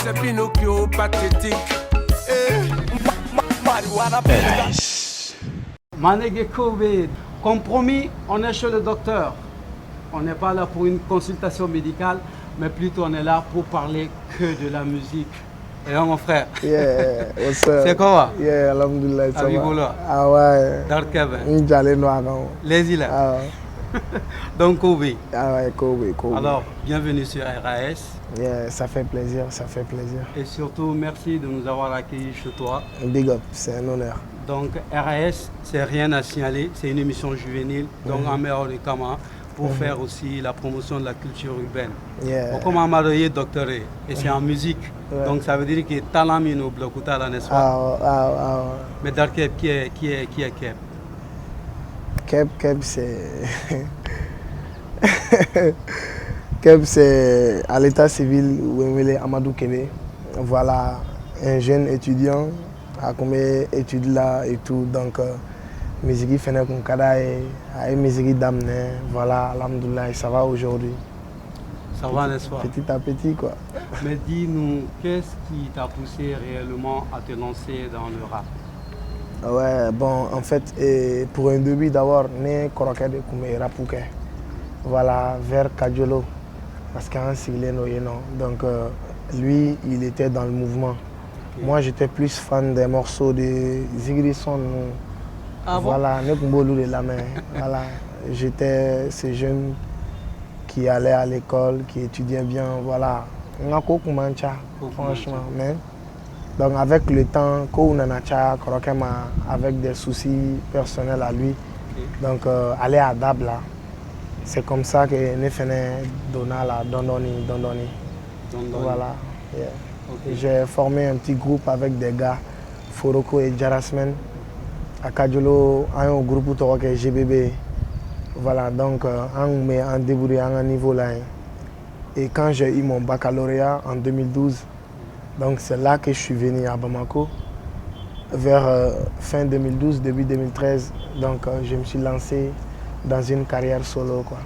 C'est Pinocchio pathétique. Manege Kobe, comme promis, on est chez le docteur. On n'est pas là pour une consultation médicale, mais plutôt on est là pour parler que de la musique. Et là, mon frère. Yeah, what's up? C'est quoi? Yeah, alhamdulillah. Ça va. Ah ouais. Darkebe. N'jale noir. Les îles. Ah Donc Kobe. Ah ouais, Kobe. Alors, bienvenue sur RAS. Yeah, ça fait plaisir, ça fait plaisir. Et surtout, merci de nous avoir accueillis chez toi. Big up, c'est un honneur. Donc RAS, c'est rien à signaler, c'est une émission juvénile, donc en meilleur des Kama, pour faire aussi la promotion de la culture urbaine. Yeah. Comme Amadoye docteur, et c'est en musique, donc ça veut dire que talent mino blokuta la n'est-ce pas? Mais Darkeb, qui est Keb? Keb c'est... Keb c'est à l'état civil Wemele Amadou Kebe. Voilà, un jeune étudiant à combien études là et tout, donc musique fait qu'on kada et musique d'amener, voilà, alhamdoulilah, ça va aujourd'hui. Ça va, n'est-ce pas? Petit à petit quoi. Mais dis-nous, qu'est-ce qui t'a poussé réellement à te lancer dans le rap? Ouais, bon, en fait, pour un début d'abord, né Koroké de Koumé Rapouké, voilà, vers Kadjolo, parce qu'un siglé non. Donc lui, il était dans le mouvement. Okay. Moi, j'étais plus fan des morceaux de Zigrisson. Ah voilà, Nekumbolou de la main. Voilà, j'étais ce jeune qui allait à l'école, qui étudiait bien. Voilà, franchement. Mais, donc, avec le temps, avec des soucis personnels à lui, donc aller à Dabla. C'est comme ça que nous faisons Dondoni. Voilà. Yeah. Okay. J'ai formé un petit groupe avec des gars, Foroko et Jarasmen. À Kadjolo, un groupe qui est GBB. Voilà, donc on met en débrouillé à un niveau là. Et quand j'ai eu mon baccalauréat en 2012, donc c'est là que je suis venu à Bamako. Vers fin 2012, début 2013, donc je me suis lancé dans une carrière solo, quoi.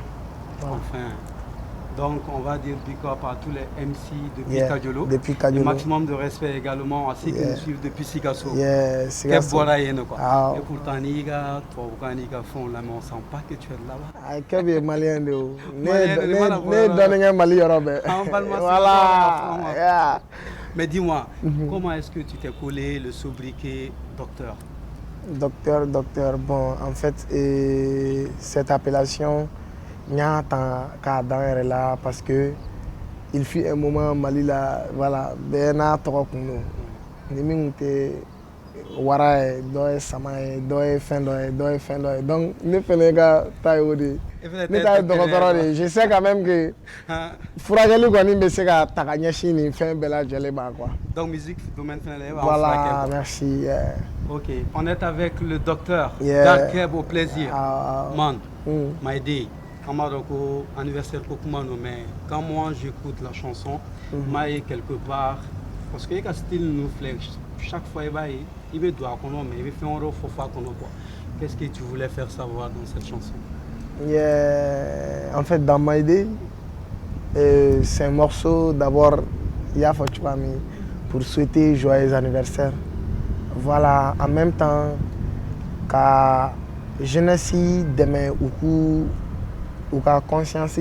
Enfin, donc on va dire big up à tous les MC depuis Kadjolo. Depuis Kadjolo. Le maximum de respect également à ceux qui nous suivent depuis Sikasso. Quel quoi. Et pourtant, Niga, toi, font là, mais on sent pas que tu es là-bas. Quel est malien de où? Ne donne un Mali européen. Voilà. Mais dis-moi, comment est-ce que tu t'es collé le sobriquet docteur? Docteur, bon, en fait, cette appellation, il y a un là parce que il fut un moment Mali là, voilà, Bena Torokuno. Wara doye samaye doye fin. Donc ne fenez gars taille je sais quand même que Fourageli Goni me c'est qu'à Taganiachi ni fin bella jeleba quoi. Donc musique domaine finale. Voilà, merci. Ok, on est avec le docteur Darkeb au plaisir. Man, my day. Kamaroko anniversaire Kokumano, mais quand moi j'écoute la chanson, maille quelque part parce que quand style nous flèche chaque fois il veut doit qu'on mais il fait un refofa qu'on quoi. Qu'est-ce que tu voulais faire savoir dans cette chanson? En fait, dans My Day, c'est un morceau d'abord pour souhaiter joyeux anniversaire. Voilà, en même temps, quand jeunesse demain ou qu'à conscience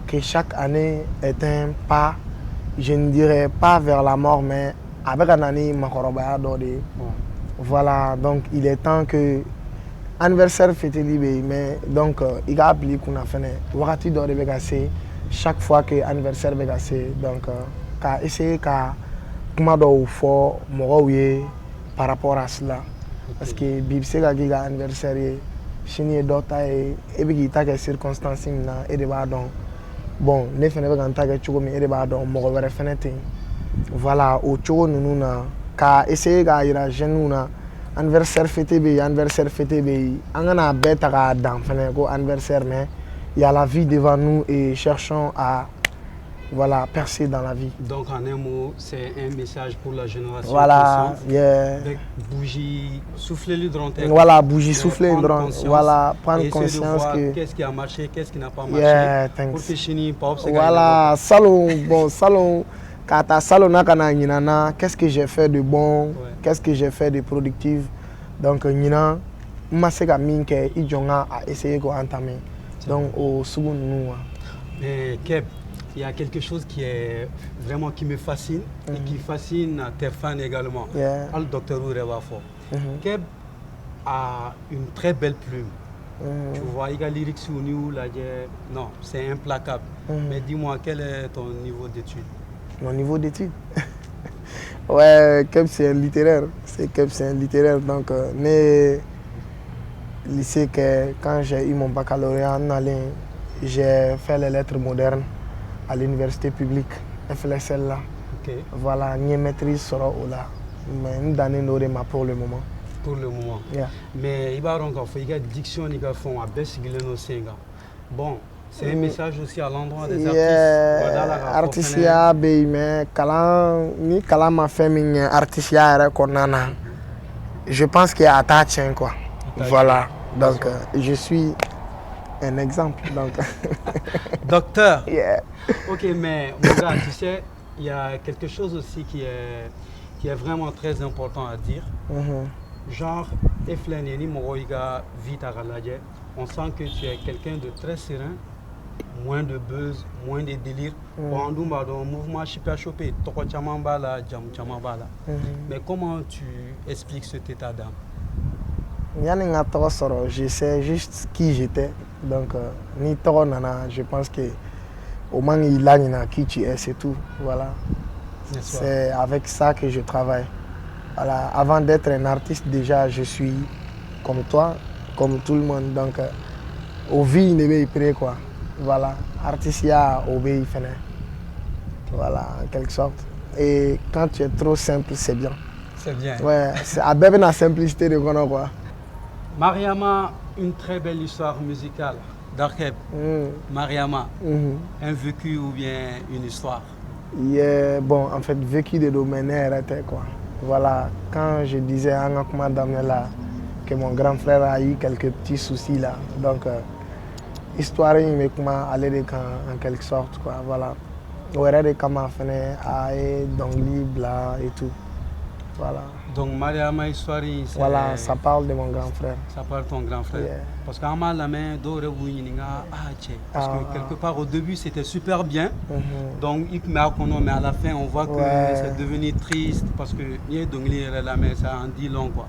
que chaque année est un pas, je ne dirais pas vers la mort, mais avec un année, voilà, donc il est temps que anniversaire fêté libre, mais donc il a appelé qu'on a fait chaque fois que anniversaire est cassé, donc qu'à essayer qu'à comment faire par rapport à cela, parce que bibse qui a anniversaire chini d'autres et puis qui a circonstances et des donc bon ne fait pas quand tu as mais et des donc moi voilà au choix nous na qu'à essayer qu'à ir à jeune anniversaire fêté angana bête dans ko anniversaire mais il y a la vie devant nous et cherchons à voilà, percer dans la vie. Donc en un mot, c'est un message pour la génération. Voilà, avec bougie, souffler le drone. Voilà, bougie, souffler le drone. Voilà, prendre conscience que qu'est-ce qui a marché, qu'est-ce qui n'a pas marché. Thanks. Pour que fini, voilà, salon, bon, salon. Kata salon nakana nyinana, qu'est-ce que j'ai fait de bon, qu'est-ce que j'ai fait de productif. Donc nyina, maseka minke ijonga a essayé ko entamer. Donc au second nous. Mais Keb, il y a quelque chose qui est vraiment qui me fascine et qui fascine tes fans également. Le docteur Ourewafo. Keb a une très belle plume. Tu vois, il y a lyrics sur nous, là, non, c'est implacable. Mais dis-moi, quel est ton niveau d'études? Mon niveau d'études? Ouais, Keb c'est un littéraire. Keb c'est un littéraire. Donc, mais lycée, quand j'ai eu mon baccalauréat en Allemagne, j'ai fait les lettres modernes à l'université publique, FLSL là. Voilà, une maîtrise sera là. Mais une année n'aurait pour le moment. Pour le moment. Mais il va y a une diction qui va faire un best bon, c'est un message aussi à l'endroit des artistes. Artistes, mais ni kalama fait artistes je pense qu'il y a attachant quoi. Voilà. Donc je suis un exemple. Donc. Docteur. Ok, mais mon gars, tu sais, il y a quelque chose aussi qui est vraiment très important à dire. Genre, on sent que tu es quelqu'un de très serein, moins de buzz, moins de délire. Mouvement chopé, mais comment tu expliques cet état d'âme? Je sais juste qui j'étais. Donc, je pense que au moins il a qui tu es, c'est tout. Voilà. C'est avec ça que je travaille. Voilà. Avant d'être un artiste, déjà, je suis comme toi, comme tout le monde. Donc, au vie, il est prêt, quoi. Voilà. Artiste, il y a obéi, voilà, en quelque sorte. Et quand tu es trop simple, c'est bien. C'est bien. Ouais, c'est à bébé la simplicité de quoi, quoi. Mariama, une très belle histoire musicale. Darkeb, Mariama, un vécu ou bien une histoire? Bon, en fait, vécu de domaine quoi. Voilà, quand je disais à Damela que mon grand frère a eu quelques petits soucis là, donc histoire il m'a allé en quelque sorte quoi. Voilà, ouais, de comment faire donc libre et tout. Voilà. Donc Mariama histoire, voilà, ça parle de mon grand frère. Ça parle de ton grand frère. Parce qu'en mal la main parce que quelque part au début c'était super bien. Donc mais à la fin on voit que c'est devenu triste parce que la main ça en dit long quoi.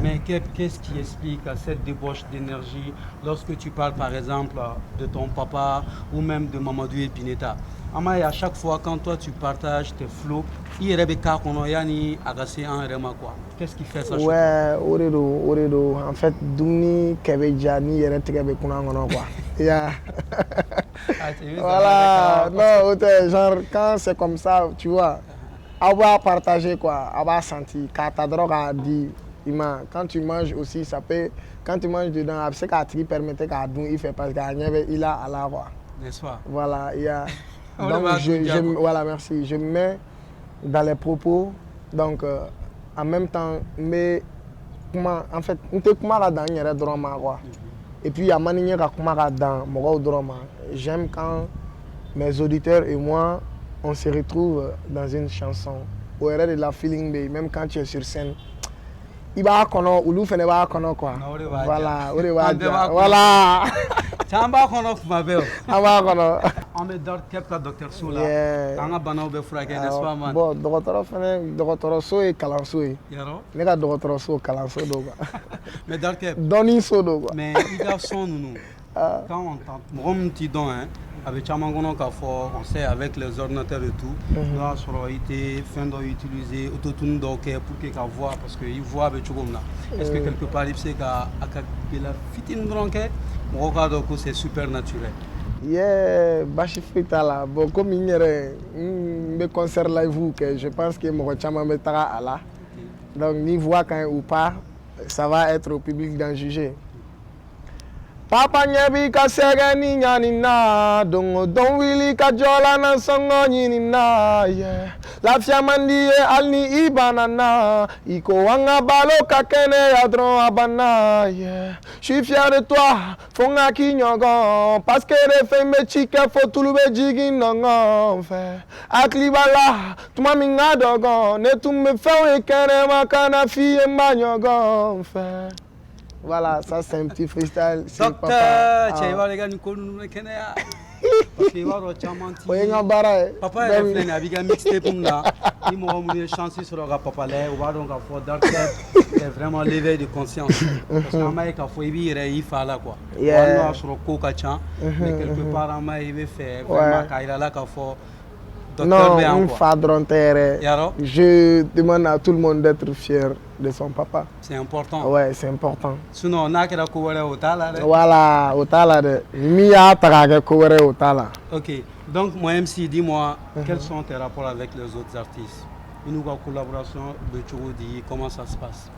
Mais qu'est-ce qui explique à cette débauche d'énergie lorsque tu parles par exemple de ton papa ou même de Mamadou Epineta? À chaque fois quand toi tu partages tes flots, il y a des cas qu'on a yani agacé en rema quoi. Qu'est-ce qui fait ça? Ouais, Oredo. En fait, Douni Kebejani et Retekebe Kunangono quoi. Voilà, non, genre quand c'est comme ça, tu vois, on va partager quoi, on va sentir. Quand ta drogue a dit, quand tu manges aussi, ça peut, quand tu manges dedans, c'est qu'à te permettre qu'à Douni il fait parce qu'il a à la voix. N'est-ce pas? Voilà, il y a. Donc, voilà, merci. Je me mets dans les propos, donc en même temps, mais en fait, on te comment dans le drama quoi. Et puis il y a manière comment dans mon drama. J'aime quand mes auditeurs et moi, on se retrouve dans une chanson. Au de la feeling day, même quand tu es sur scène. Il va connaître ou l'ouf ne va connaître quoi. Voilà, voilà. On met quelques docteurs sous là. On a banau be frake n'est-ce pas man? Bon, docteur so et kalanso e. Yaro? Ne ka docteur so kalanso do quoi. Mais Darkeb. Doni so do quoi. Mais il a son nous. Quand on tente, mon petit don hein, avec Chamangono Kafo, on sait avec les ordinateurs et tout, là sur été fin d'utiliser autotune donc pour qu'il voit parce qu'il voit avec Chogom là. Est-ce que quelque part il sait qu'à la fitine dronque, mon regard c'est super naturel. Bachifrita là, bon comme il y a un concert live que je pense que mon chama mettra là. Donc ni voit quand ou pas, ça va être au public d'en juger. Papa nyebi ka sege ni nyani na dongo don wili ka jola na songo nyini na yeah. La fiamandi e alni ibanana iko wanga balo ka kene ya dron abana yeah. Je suis fier de toi fonga ki nyogon parce que les femmes chike fo tulube jigi nongon fe aklibala tuma minga dogon ne tu me fais e kene makana fi e manyogon fe. Voilà, ça c'est un petit freestyle. Docteur, tu vois les gars, nous connaissons les Kenya. Parce que voilà, tu as menti. Papa est reflet, avec un mixtape pour nous. Il m'a remis une chance sur le papa là. On va donc avoir Dark Keb. C'est vraiment l'éveil de conscience. Parce qu'en maïk, il faut il faut là quoi. On a sur le coca chan, mais quelque part en maïk il fait vraiment quand il a là qu'il faut. Non, un fadron terre. Je demande à tout le monde d'être fier de son papa. C'est important. Ouais, c'est important. Sinon, on a que la couvrir au tala. Voilà, au tala de. Mia taga couvrir au tala. Ok. Donc, moi, MC, dis-moi, quels sont tes rapports avec les autres artistes? Une nouvelle collaboration de Chouroudi, comment ça se passe?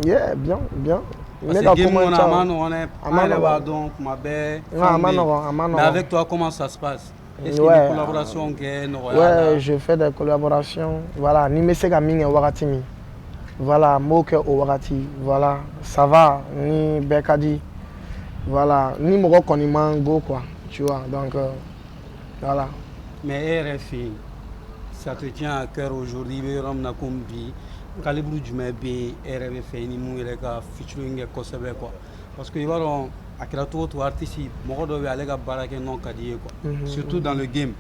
Yeah, bien, bien. Parce que on est donc ma belle. Mais avec toi, comment ça se passe? Est-ce qu'il y a des collaborations ouais, je fais des collaborations. Voilà, ni mesega mingi wakatimi. Voilà, moke au wakati. Voilà, ça va. Ni bekadi. Voilà, ni moko konimango quoi. Tu vois, donc voilà. Mais RFI, ça te tient à cœur aujourd'hui, Ram Nakumbi, Calibre du Mébé, RFI, ni Mouireka, featuring Kosobe quoi. Parce que ils vont akirato to artiste moko do be alega barake non kadiye quoi surtout dans le game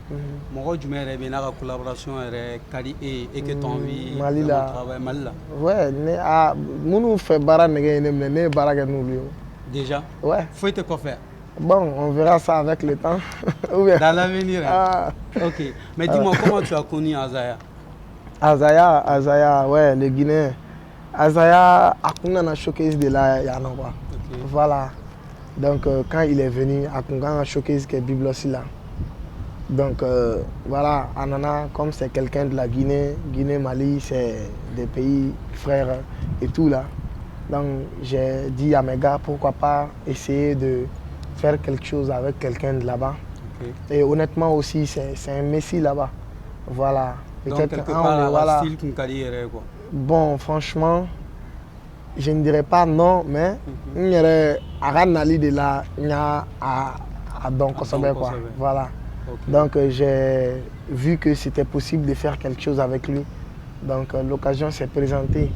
moko jumé rebe na ka collaboration ere kadi et que tu envie Malila travail Malila ouais ne a munu fait bara ne barake nous déjà ouais faut te quoi faire bon on verra ça avec le temps dans l'avenir ok mais dis-moi comment tu as connu Azaya ouais le Guinéen Azaya akuna na showcase de la yana quoi voilà. Donc quand il est venu à Kungan showcase que Bible aussi là. Donc voilà, Anana, comme c'est quelqu'un de la Guinée, Mali, c'est des pays frères et tout là. Donc j'ai dit à mes gars pourquoi pas essayer de faire quelque chose avec quelqu'un de là-bas. Et honnêtement aussi c'est un messie là-bas. Voilà. Peut-être quelque part voilà. Style quoi. Bon franchement. Je ne dirais pas non, mais il y aurait Aranali de la à Don Kosobe quoi. Voilà. Okay. Donc j'ai vu que c'était possible de faire quelque chose avec lui. Donc l'occasion s'est présentée.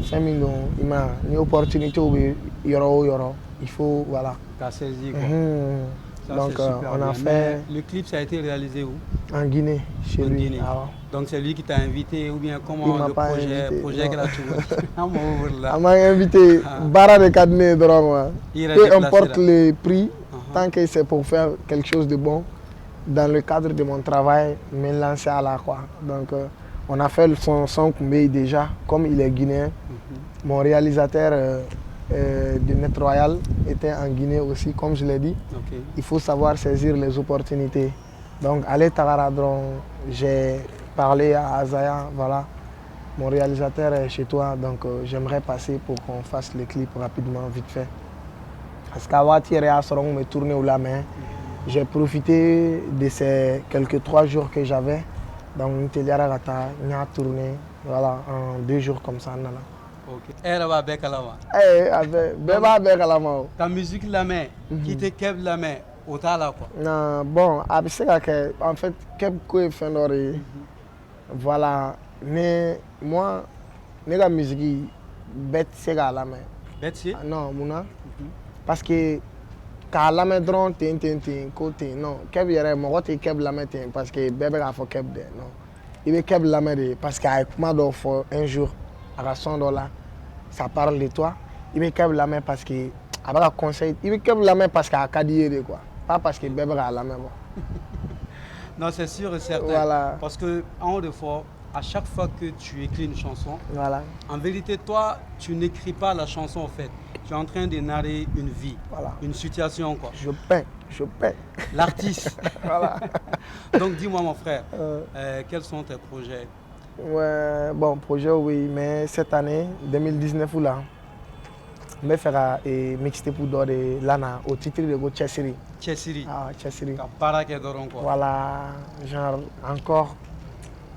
5 millions, il m'a une opportunité où il faut voilà. T'as saisi quoi. Ça, donc on a bien. fait. Mais le clip ça a été réalisé où? En Guinée, chez lui. Guinée. Ah. Donc c'est lui qui t'a invité ou bien comment le projet gratuit? On m'a invité. Bara de Cadné Drama. Peu importe le prix, tant que c'est pour faire quelque chose de bon, dans le cadre de mon travail, me lancer à la quoi. Donc on a fait son Kumbé déjà, comme il est guinéen. Mon réalisateur de Net Royal était en Guinée aussi, comme je l'ai dit. Il faut savoir saisir les opportunités. Donc, allez Tagaradron, j'ai parlé à Azaya, voilà. Mon réalisateur est chez toi, donc j'aimerais passer pour qu'on fasse le clip rapidement, vite fait. Parce qu'Awati et Asrong me tournaient au la main. J'ai profité de ces quelques 3 jours que j'avais. Donc, Nteliaragata, on a tourné, voilà, en 2 jours comme ça. Nana. Ok. Ta musique la main, qui te keb la main, au tala quoi. Non, bon, en fait, keb quoi fait voilà, mais moi, la musique, bête c'est la main. Bête c'est? Non, mouna. Parce que quand la main drone, côté, non, keb yere, moi tu keb la main parce que bébé a fait keb de, non. Il veut keb la main parce qu'avec moi d'offre un jour. À $100, ça parle de toi. Il me câble la main parce que avec un conseil, il me câble la main parce qu'à Kadire quoi, pas parce que bébé a la main. Non, c'est sûr et certain. Voilà. Parce que en haut de fort, à chaque fois que tu écris une chanson, voilà. En vérité, toi, tu n'écris pas la chanson en fait. Tu es en train de narrer une vie, voilà. Une situation quoi. Je peins. L'artiste. Voilà. Donc dis-moi mon frère, quels sont tes projets? Ouais, bon, projet oui, mais cette année, 2019 ou là, me faire mixer pour donner lana au titre de go Chessiri. Chessiri. Ah, Chessiri. Quoi. Voilà, genre encore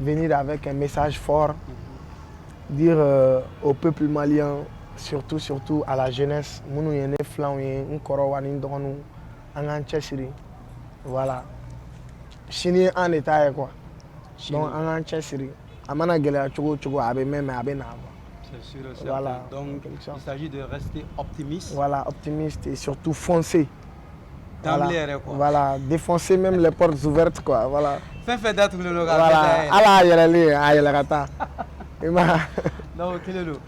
venir avec un message fort, dire au peuple malien, surtout à la jeunesse, mounou yene flan un koro wani ndonu angan Chessiri. Voilà. Chini en état quoi. Donc angan Chessiri. Amana gele chogo abe même abe na. C'est sûr, c'est voilà. Donc il s'agit de rester optimiste. Voilà, optimiste et surtout foncer. D'emblée, voilà. quoi. Voilà, défoncer même les portes ouvertes quoi. Voilà. Fait d'être le local. Voilà. Ala yelali, ayelagata. Donc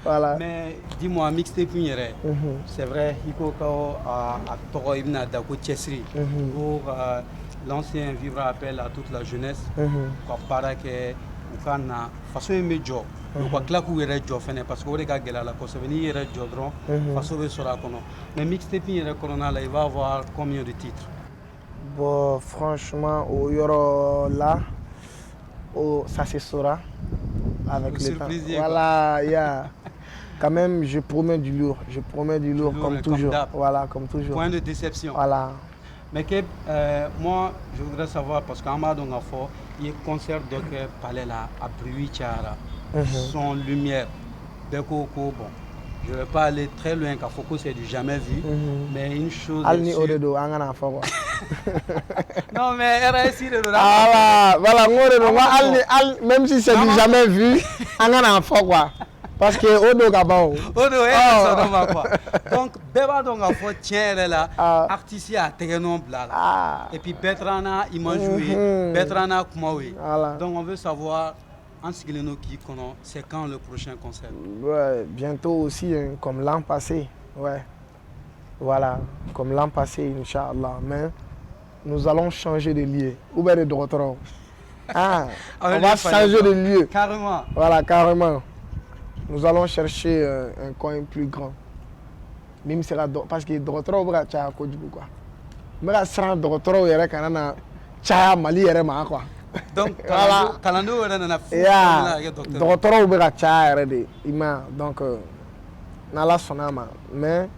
voilà. Mais dis-moi, mixtape c'est vrai, il faut que Ibn Dako Chessri pour l'ancien vivre appel à toute la jeunesse. Quoi para que ukana façon aimer job. Quoi que là où il job parce que on regarde la cause venir il job dron façon de sera kono. Mais mixtape corona là il va avoir combien de titres? Bon, franchement au yoro là ça se saura avec le temps. Voilà, yeah. Quand même je promets du lourd, comme toujours. Voilà, comme toujours. Point de déception. Voilà. Mais que moi je voudrais savoir parce qu'Amadou Ngafo il y a un concert de palais là à Bruichara. Son lumière bon je ne vais pas aller très loin car Foko c'est du jamais vu mais une chose Alni Odedo angana foko non mais RSI de voilà même si c'est du jamais vu angana foko parce que Odo Gabao Odo quoi donc beba donc a faut tiens là artiste à Tegenon là et puis Betrana il m'a joué Betrana Kumawi donc on veut savoir en Sigileno qui connaît, c'est quand le prochain concert? Ouais, bientôt aussi, hein, comme l'an passé. Ouais. Voilà, comme l'an passé, Inch'Allah. Mais nous allons changer de lieu. Où est le docteur? Ah, on va changer de lieu. Carrément. Voilà, carrément. Nous allons chercher un coin plus grand. Même si parce que le docteur va faire un peu de quoi. Mais là, c'est un docteur qui est un Mali, quoi. Donc, Kalando est un docteur ou bien tchao ima donc nala sonama mais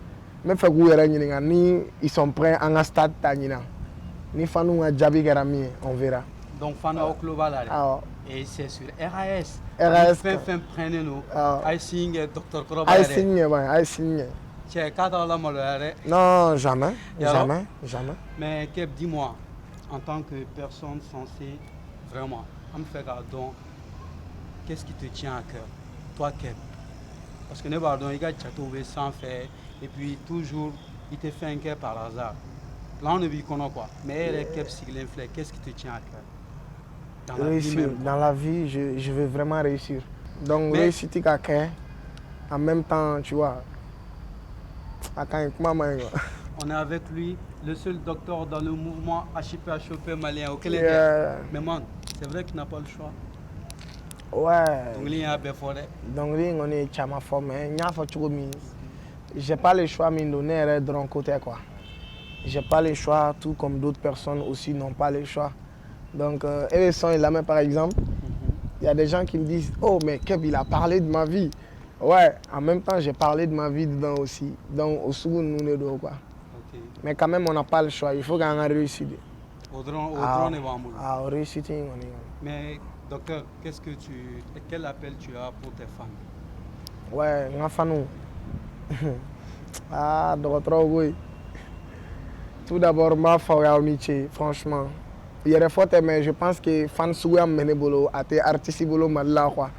fait que ni ils sont prêts en stade tanina ni fanu a jabi garami on verra. Donc fanu au global et c'est sur RAS. Fin prenez nous. I sing docteur Koroba. I sing. Tu es cadre la molare. Non, jamais. Mais Keb, dis-moi en tant que personne censée vraiment, donc, qu'est-ce qui te tient à cœur, toi Keb? Parce que ne pardon, il a trouvé sans faire et puis toujours il te fait un cœur par hasard. Là on ne vit qu'on a quoi, mais Keb Siglen Flek, qu'est-ce qui te tient à cœur? Dans la vie, je veux vraiment réussir. Donc réussir à cœur, en même temps, tu vois, on est avec lui, le seul docteur dans le mouvement HIP malien au Québec. Mais man, c'est vrai qu'il n'a pas le choix. Ouais. Donc on est chama mais j'ai pas le choix mais donner de mon côté quoi. J'ai pas le choix tout comme d'autres personnes aussi n'ont pas le choix. Donc Everson est là même par exemple. Il y a des gens qui me disent "Oh mais Keb il a parlé de ma vie." Ouais, en même temps j'ai parlé de ma vie dedans aussi. Donc au second nous les deux quoi. Mais quand même on n'a pas le choix, il faut qu'on réussisse. Mais docteur, quel appel tu as pour tes fans? Ouais, mes fans. Docteur, oui. Tout d'abord, ma famille, franchement. Il y a des fois, mais je pense que fans sont artistes quoi.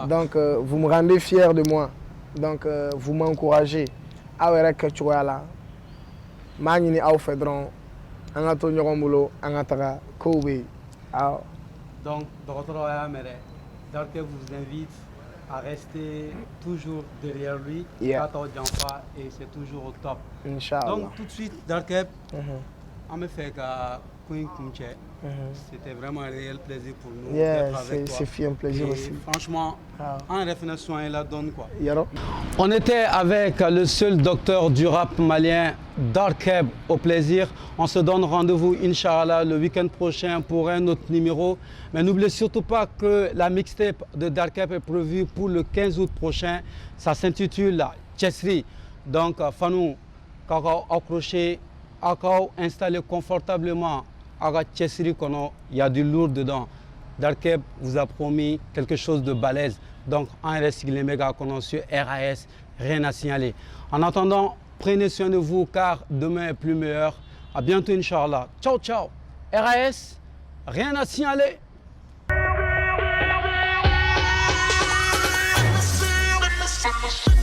Donc, vous me rendez fier de moi. Donc, vous m'encouragez. Que tu vois là. Magni au Fedron. Angatonio Romulo, Angatara, Kobe. Donc, docteur Ayamere, Darkeb vous invite à rester toujours derrière lui, et c'est toujours au top. Inch'Allah. Donc, tout de suite, Darkeb, on me fait c'était vraiment un réel plaisir pour nous d'être avec toi. C'est un plaisir aussi. Franchement, en référence soin, il a donné quoi. On était avec le seul docteur du rap malien, Darkeb, au plaisir. On se donne rendez-vous, Inch'Allah, le week-end prochain pour un autre numéro. Mais n'oubliez surtout pas que la mixtape de Darkeb est prévue pour le 15 août prochain. Ça s'intitule Chessri. Donc, Fanou, quand accroché, installé confortablement, il y a du lourd dedans. Darkeb vous a promis quelque chose de balèze. Donc, en RS, les méga connoncieux, RAS, rien à signaler. En attendant, prenez soin de vous car demain est plus meilleur. À bientôt, Inch'Allah. Ciao, ciao. RAS, rien à signaler. We'll be right back.